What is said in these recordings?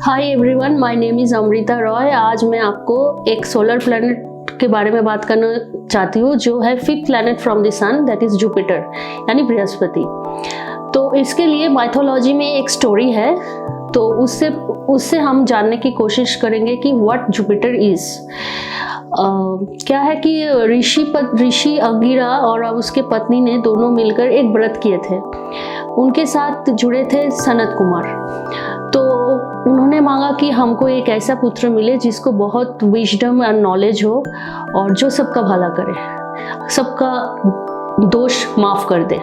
Hi everyone, my name is Amrita Roy. आज मैं आपको एक सोलर प्लैनेट के बारे में बात करना चाहती हूँ जो है 5th planet from the sun, that is Jupiter यानी बृहस्पति। तो इसके लिए माइथोलॉजी में एक स्टोरी है, तो उससे हम जानने की कोशिश करेंगे कि व्हाट जुपिटर इज़। क्या है कि ऋषि अंगिरा और उसके पत्नी ने दोनों मिलकर एक व्रत किए थे। उनके साथ जुड़े थे सनत कुमार। तो उन्होंने मांगा कि हमको एक ऐसा पुत्र मिले जिसको बहुत विजडम और नॉलेज हो और जो सबका भला करे, सबका दोष माफ़ कर दे।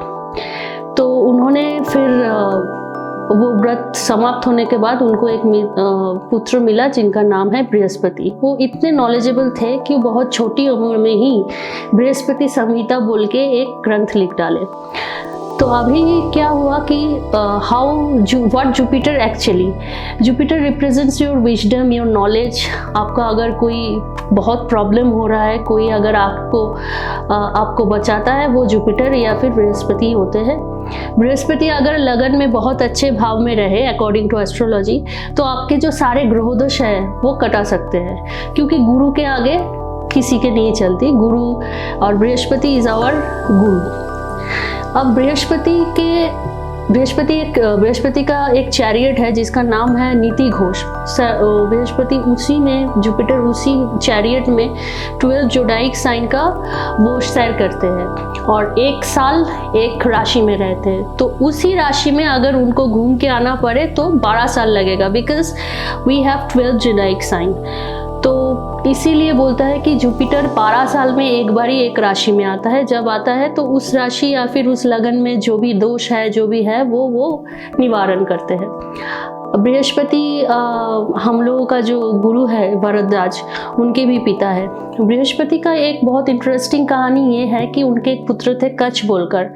तो उन्होंने फिर वो व्रत समाप्त होने के बाद उनको एक पुत्र मिला जिनका नाम है बृहस्पति। वो इतने नॉलेजेबल थे कि वो बहुत छोटी उम्र में ही बृहस्पति संहिता बोल के एक ग्रंथ लिख डाले। तो अभी क्या हुआ कि what Jupiter actually, Jupiter represents your wisdom, your knowledge. आपका अगर कोई बहुत प्रॉब्लम हो रहा है, कोई अगर आपको बचाता है, वो जुपिटर या फिर बृहस्पति होते हैं। बृहस्पति अगर लगन में बहुत अच्छे भाव में रहे अकॉर्डिंग टू एस्ट्रोलॉजी, तो आपके जो सारे ग्रहोदोष है वो कटा सकते हैं, क्योंकि गुरु के आगे किसी के नहीं चलती। गुरु और बृहस्पति इज आवर गुरु। अब बृहस्पति का एक चैरियट है जिसका नाम है नीति घोष। बृहस्पति उसी में, जुपिटर उसी चैरियट में 12 जोडाइक साइन का वो सैर करते हैं और एक साल एक राशि में रहते हैं। तो उसी राशि में अगर उनको घूम के आना पड़े तो 12 साल लगेगा, बिकॉज वी हैव 12 जोडाइक साइन। तो इसीलिए बोलता है कि जुपिटर 12 साल में एक बार ही एक राशि में आता है। जब आता है तो उस राशि या फिर उस लगन में जो भी दोष है, जो भी है, वो निवारण करते हैं। बृहस्पति हम लोगों का जो गुरु है वरदराज, उनके भी पिता है। बृहस्पति का एक बहुत इंटरेस्टिंग कहानी ये है कि उनके एक पुत्र थे कच्छ बोलकर।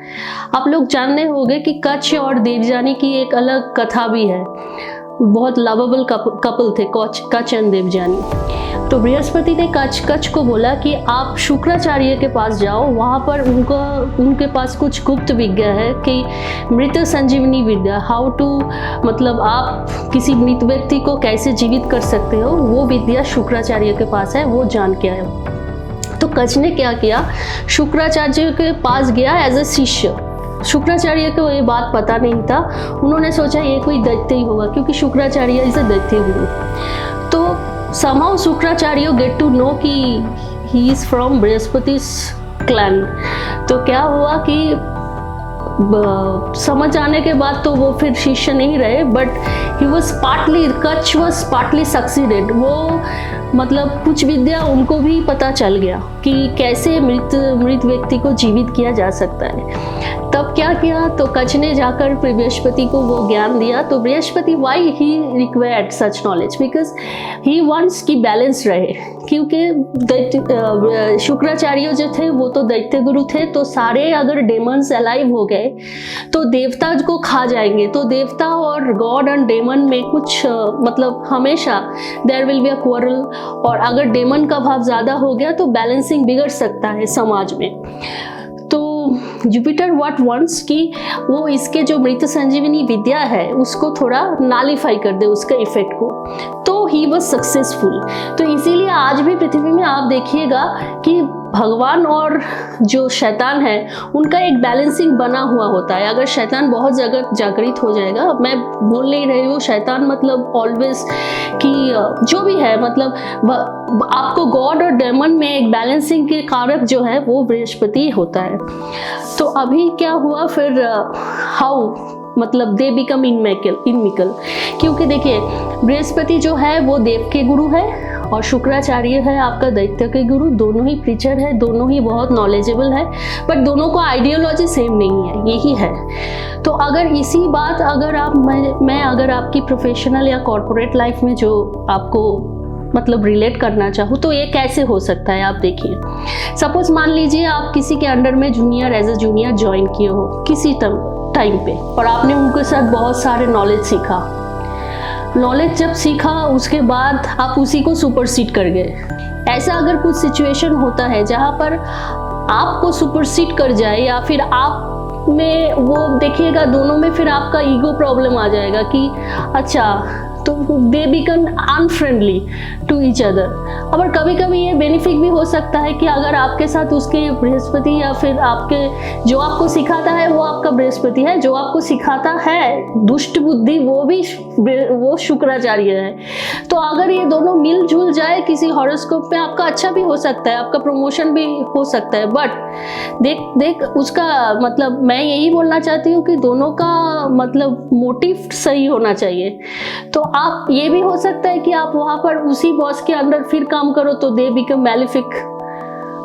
आप लोग जानने होंगे कि कच्छ और देवजानी की एक अलग कथा भी है। बहुत लवेबल कपल थे कच्छ एंड देवजानी। तो बृहस्पति ने कच्छ को बोला कि आप शुक्राचार्य के पास जाओ, वहाँ पर उनके पास कुछ गुप्त विद्या है कि मृत संजीवनी विद्या, हाउ टू, मतलब आप किसी मृत व्यक्ति को कैसे जीवित कर सकते हो, वो विद्या शुक्राचार्य के पास है, वो जान के आए। तो कच्छ ने क्या किया, शुक्राचार्य के पास गया एज ए शिष्य। शुक्राचार्य को ये बात पता नहीं था। उन्होंने सोचा ये कोई दैत्य ही होगा, क्योंकि शुक्राचार्य इज अ दैत्य गुरु। तो somehow Shukracharya get to know कि he is from Brihaspati's clan. तो क्या हुआ कि समझ आने के बाद तो वो फिर शिष्य नहीं रहे, but Kutch was partly succeeded. वो मतलब कुछ विद्या उनको भी पता चल गया कि कैसे मृत व्यक्ति को जीवित किया जा सकता है। तब क्या किया, तो कच्छ ने जाकर बृहस्पति को वो ज्ञान दिया। तो Brihaspati why he required such knowledge, because he wants की बैलेंस रहे, क्योंकि शुक्राचार्य जो थे वो तो दैत्य गुरु थे। तो सारे अगर डेमन्स अलाइव हो गए तो देवता को खा जाएंगे। तो देवता और गॉड एंड डेमन में कुछ मतलब हमेशा there will be a quarrel, और अगर डेमन का भाव ज़्यादा हो गया तो बैलेंसिंग बिगड़ सकता है समाज में। तो जुपिटर व्हाट वांट्स कि वो इसके जो मृत संजीवनी विद्या है उसको थोड़ा नालीफाई कर दे, उसका इफेक्ट को। तो ही वॉज सक्सेसफुल। तो इसीलिए आज भी पृथ्वी में आप देखिएगा कि भगवान और जो शैतान है उनका एक बैलेंसिंग बना हुआ होता है। अगर शैतान बहुत जागृत हो जाएगा, मैं बोल नहीं रही हूँ शैतान मतलब ऑलवेज कि जो भी है, मतलब आपको गॉड और डेमन में एक बैलेंसिंग के कारक जो है वो बृहस्पति होता है। तो अभी क्या हुआ फिर, हाउ मतलब दे बिकम इनमिकल, क्योंकि देखिए बृहस्पति जो है वो देव के गुरु है और शुक्राचार्य है आपका दैत्य के गुरु। दोनों ही प्रीचर है, दोनों ही बहुत नॉलेजेबल है, बट दोनों को आइडियोलॉजी सेम नहीं है, यही है। तो अगर इसी बात अगर आप मैं अगर आपकी प्रोफेशनल या कॉर्पोरेट लाइफ में जो आपको मतलब रिलेट करना चाहूँ तो ये कैसे हो सकता है, आप देखिए। सपोज मान लीजिए आप किसी के अंडर में एज ए जूनियर ज्वाइन किए हो किसी टाइम पे, और आपने उनके साथ बहुत सारे नॉलेज सीखा। नॉलेज जब सीखा उसके बाद आप उसी को सुपरसीड कर गए। ऐसा अगर कुछ सिचुएशन होता है जहाँ पर आपको सुपरसीड कर जाए या फिर आप में वो देखिएगा, दोनों में फिर आपका ईगो प्रॉब्लम आ जाएगा कि अच्छा तो they become unfriendly to each other. और कभी कभी ये बेनिफिट भी हो सकता है कि अगर आपके साथ उसके बृहस्पति या फिर आपके जो आपको सिखाता है वो आपका बृहस्पति है, जो आपको सिखाता है दुष्ट बुद्धि वो शुक्राचार्य है। तो अगर ये दोनों मिलजुल जाए किसी हॉरोस्कोप में, आपका अच्छा भी हो सकता है, आपका प्रमोशन भी हो सकता है। बट देख उसका मतलब मैं यही बोलना चाहती हूँ कि दोनों का मतलब मोटिव सही होना चाहिए। तो आप ये भी हो सकता है कि आप वहाँ पर उसी बॉस के अंडर फिर काम करो तो दे बिकम मैलिफिक,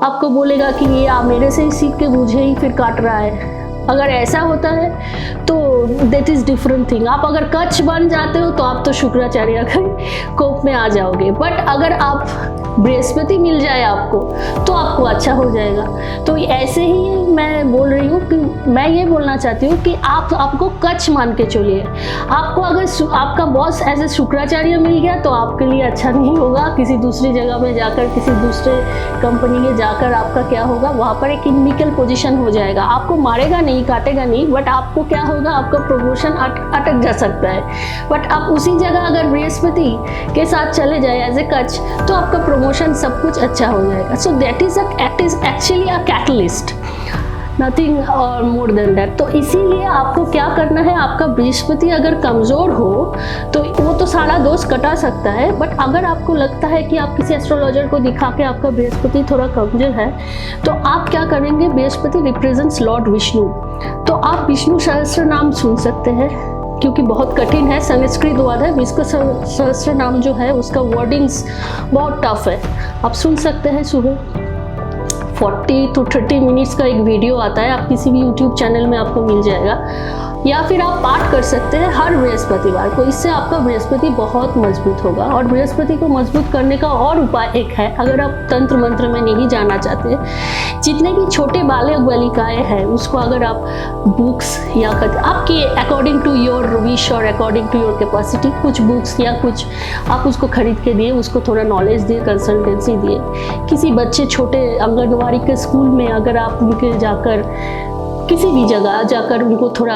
आपको बोलेगा कि ये मेरे से ही सीख के मुझे ही फिर काट रहा है। अगर ऐसा होता है तो दैट इज़ डिफरेंट थिंग। आप अगर कच्छ बन जाते हो तो आप तो शुक्राचार्य के कोप में आ जाओगे। बट अगर आप बृहस्पति मिल जाए आपको तो आपको अच्छा हो जाएगा। तो ऐसे ही मैं बोल रही हूँ कि मैं ये बोलना चाहती हूँ कि आपको कच्छ मान के चलिए। आपको अगर आपका बॉस एज ए शुक्राचार्य मिल गया तो आपके लिए अच्छा नहीं होगा। किसी दूसरी जगह में जाकर, किसी दूसरे कंपनी में जाकर आपका क्या होगा, वहाँ पर एक इनमिकल पोजीशन हो जाएगा। आपको मारेगा नहीं, काटेगा नहीं, बट आपको क्या होगा, आपका प्रमोशन अटक जा सकता है। बट आप उसी जगह अगर बृहस्पति के साथ चले जाए एज ए कच्छ तो आपका प्रमोशन सब कुछ अच्छा हो जाएगा। So that is actually a catalyst, nothing और मोर देन दैट। तो इसीलिए आपको क्या करना है, आपका बृहस्पति अगर कमज़ोर हो तो वो तो सारा दोष कटा सकता है। बट अगर आपको लगता है कि आप किसी एस्ट्रोलॉजर को दिखा के आपका बृहस्पति थोड़ा कमज़ोर है तो आप क्या करेंगे, बृहस्पति रिप्रेजेंट्स लॉर्ड विष्णु, तो आप विष्णु सहस्त्र नाम सुन सकते हैं क्योंकि बहुत कठिन है, संस्कृत वर्ड है। विष्णु सहस्त्र नाम जो है उसका वर्डिंग्स बहुत टफ है। आप सुन सकते हैं, सुबह 40 to 30 मिनट्स का एक वीडियो आता है, आप किसी भी यूट्यूब चैनल में आपको मिल जाएगा। या फिर आप पाठ कर सकते हैं हर बृहस्पतिवार को, इससे आपका बृहस्पति बहुत मजबूत होगा। और बृहस्पति को मजबूत करने का और उपाय एक है, अगर आप तंत्र मंत्र में नहीं जाना चाहते, जितने भी छोटे बालक बालिकाएं हैं उसको अगर आप बुक्स या आपके अकॉर्डिंग टू योर विश और अकॉर्डिंग टू योर कैपेसिटी कुछ बुक्स या कुछ आप उसको खरीद के दिए, उसको थोड़ा नॉलेज दिए, कंसल्टेंसी दिए। किसी बच्चे छोटे आंगनवाड़ी के स्कूल में अगर आप उनके जाकर किसी भी जगह जाकर उनको थोड़ा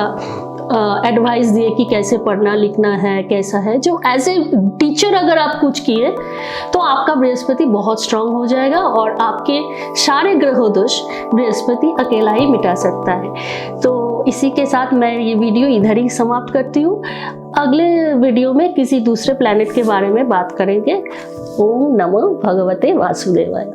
एडवाइस दिए कि कैसे पढ़ना लिखना है, कैसा है, जो एज ए टीचर अगर आप कुछ किए तो आपका बृहस्पति बहुत स्ट्रांग हो जाएगा और आपके सारे ग्रह दोष बृहस्पति अकेला ही मिटा सकता है। तो इसी के साथ मैं ये वीडियो इधर ही समाप्त करती हूँ। अगले वीडियो में किसी दूसरे प्लैनेट के बारे में बात करेंगे। ओम नमो भगवते वासुदेवाय।